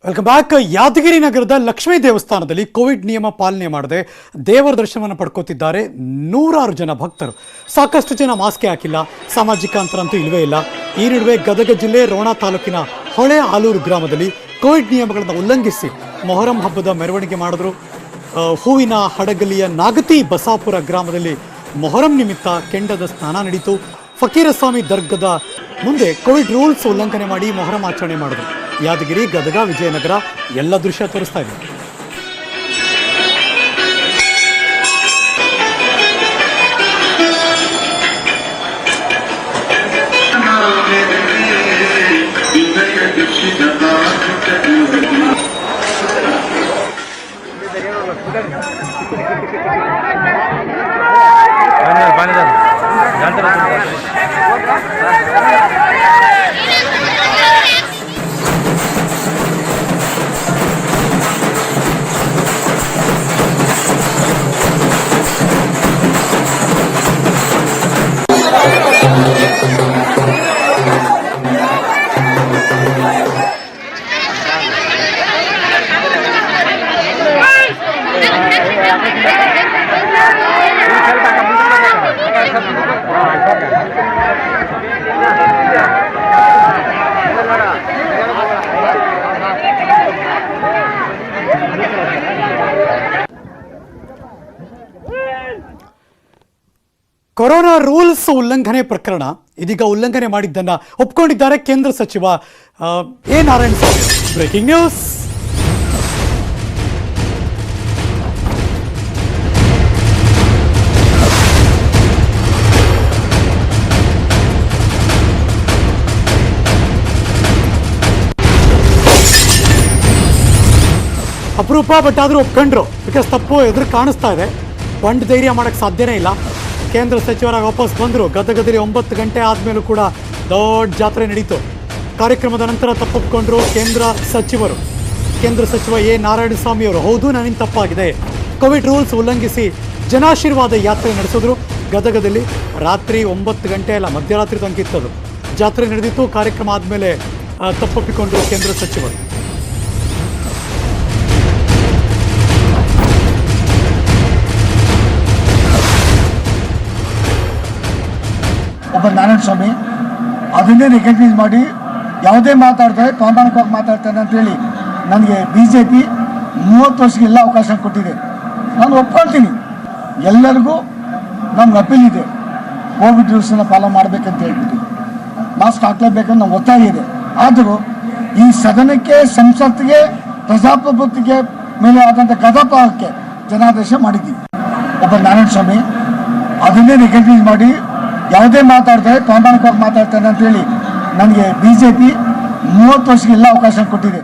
Welcome back. Yadgir ನಗರದ ಲಕ್ಷ್ಮೀ ದೇವಸ್ಥಾನದಲ್ಲಿ Covid ನಿಯಮ ಪಾಲನೆ ಮಾಡದೆ ದೇವರ ದರ್ಶನವನ್ನು ಪಡ್ಕೋತಿದ್ದಾರೆ ನೂರಾರು ಜನ ಭಕ್ತರು. ಸಾಕಷ್ಟು ಜನ ಮಾಸ್ಕ್ ಹಾಕಿಲ್ಲ, ಸಾಮಾಜಿಕ ಅಂತರ ಅಂತೂ ಇಲ್ಲವೇ ಇಲ್ಲ. ಈ ನಡುವೆ ಗದಗ ಜಿಲ್ಲೆ ರೋಣ ತಾಲೂಕಿನ ಹೊಳೆ ಆಲೂರು ಗ್ರಾಮದಲ್ಲಿ ಕೋವಿಡ್ ನಿಯಮಗಳನ್ನು ಉಲ್ಲಂಘಿಸಿ ಮೊಹರಂ ಹಬ್ಬದ ಮೆರವಣಿಗೆ ಮಾಡಿದ್ರು. ಹೂವಿನ ಹಡಗಲಿಯ ನಾಗತಿ ಬಸಾಪುರ ಗ್ರಾಮದಲ್ಲಿ ಮೊಹರಂ ನಿಮಿತ್ತ ಕೆಂಡದ ಸ್ನಾನ ನಡೀತು. ಫಕೀರಸ್ವಾಮಿ ದರ್ಗದ ಮುಂದೆ ಕೋವಿಡ್ ರೂಲ್ಸ್ ಉಲ್ಲಂಘನೆ ಮಾಡಿ ಮೊಹರಂ ಆಚರಣೆ ಮಾಡಿದ್ರು. ಯಾದಗಿರಿ, ಗದಗ, ವಿಜಯನಗರ ಎಲ್ಲ ದೃಶ್ಯ ತೋರಿಸ್ತಾ ಇದೆ. ಕೊರೋನಾ ರೂಲ್ಸ್ ಉಲ್ಲಂಘನೆ ಪ್ರಕರಣ ಇದೀಗ ಉಲ್ಲಂಘನೆ ಮಾಡಿದ್ದನ್ನ ಒಪ್ಕೊಂಡಿದ್ದಾರೆ ಕೇಂದ್ರ ಸಚಿವ ಎ ನಾರಾಯಣಸ್ವಾಮಿ. Breaking news. ಅಪರೂಪ, ಬಟ್ ಆದ್ರೂ ಒಪ್ಕೊಂಡ್ರು. ಬಿಕಾಸ್ ತಪ್ಪು ಎದುರು ಕಾಣಿಸ್ತಾ ಇದೆ. ಬಂಡ್ ಧೈರ್ಯ ಮಾಡಕ್ಕೆ ಸಾಧ್ಯನೇ ಇಲ್ಲ. ಕೇಂದ್ರ ಸಚಿವರಾಗಿ ವಾಪಸ್ ಬಂದರು. ಗದಗದಲ್ಲಿ 9 ಗಂಟೆ ಆದಮೇಲೂ ಕೂಡ ದೊಡ್ಡ ಜಾತ್ರೆ ನಡೀತು. ಕಾರ್ಯಕ್ರಮದ ನಂತರ ತಪ್ಪೊಪ್ಕೊಂಡ್ರು ಕೇಂದ್ರ ಸಚಿವ ಎ ನಾರಾಯಣಸ್ವಾಮಿ ಅವರು. ಹೌದು, ನನ್ನಿಂದ ತಪ್ಪಾಗಿದೆ. ಕೋವಿಡ್ ರೂಲ್ಸ್ ಉಲ್ಲಂಘಿಸಿ ಜನಾಶೀರ್ವಾದ ಯಾತ್ರೆ ನಡೆಸಿದ್ರು. ಗದಗದಲ್ಲಿ ರಾತ್ರಿ 9 ಗಂಟೆ ಅಲ್ಲ, ಮಧ್ಯರಾತ್ರಿ ತನಕ ಇತ್ತದು. ಜಾತ್ರೆ ನಡೆದಿತ್ತು. ಕಾರ್ಯಕ್ರಮ ಆದಮೇಲೆ ತಪ್ಪೊಪ್ಪಿಕೊಂಡ್ರು ಕೇಂದ್ರ ಸಚಿವರು. ಒಬ್ಬ ನಾರಾಯಣಸ್ವಾಮಿ ಅದನ್ನೇ ರೆಕಗ್ನೈಸ್ ಮಾಡಿ ಯಾವುದೇ ಮಾತಾಡ್ತಾರೆ ಪ್ರಾಮಾಣಿಕವಾಗಿ ಮಾತಾಡ್ತಾನೆ ಅಂತೇಳಿ ನನಗೆ BJP 30 ವರ್ಷಕ್ಕೆಲ್ಲ ಅವಕಾಶ ಕೊಟ್ಟಿದೆ. ನಾನು ಒಪ್ಕೊಳ್ತೀನಿ. ಎಲ್ಲರಿಗೂ ನಮ್ಗೆ ಅಪೀಲ್ ಇದೆ, ಕೋವಿಡ್ ರೂಲ್ಸನ್ನು ಫಾಲೋ ಮಾಡಬೇಕಂತ ಹೇಳ್ಬಿಟ್ಟು ಮಾಸ್ಕ್ ಹಾಕ್ಲೇಬೇಕಂತ ನಮ್ಮ ಒತ್ತಾಯ ಇದೆ. ಆದರೂ ಈ ಸದನಕ್ಕೆ, ಸಂಸತ್ತಿಗೆ, ಪ್ರಜಾಪ್ರಭುತ್ವಕ್ಕೆ ಮೇಲೆ ಆದಂಥ ಗದಾಪಾರಕ್ಕೆ ಜನಾದೇಶ ಮಾಡಿದ್ದೀವಿ. ಒಬ್ಬ ನಾರಾಯಣಸ್ವಾಮಿ ಅದನ್ನೇ ರೆಕಗ್ನೈಸ್ ಮಾಡಿ ಯಾವುದೇ ಮಾತಾಡ್ತಾರೆ ಪ್ರಾಮಾಣಿಕವಾಗಿ ಮಾತಾಡ್ತಾನೆ ಅಂತೇಳಿ ನನಗೆ BJP 30 ವರ್ಷಕ್ಕೆಲ್ಲ ಅವಕಾಶ ಕೊಟ್ಟಿದೆ.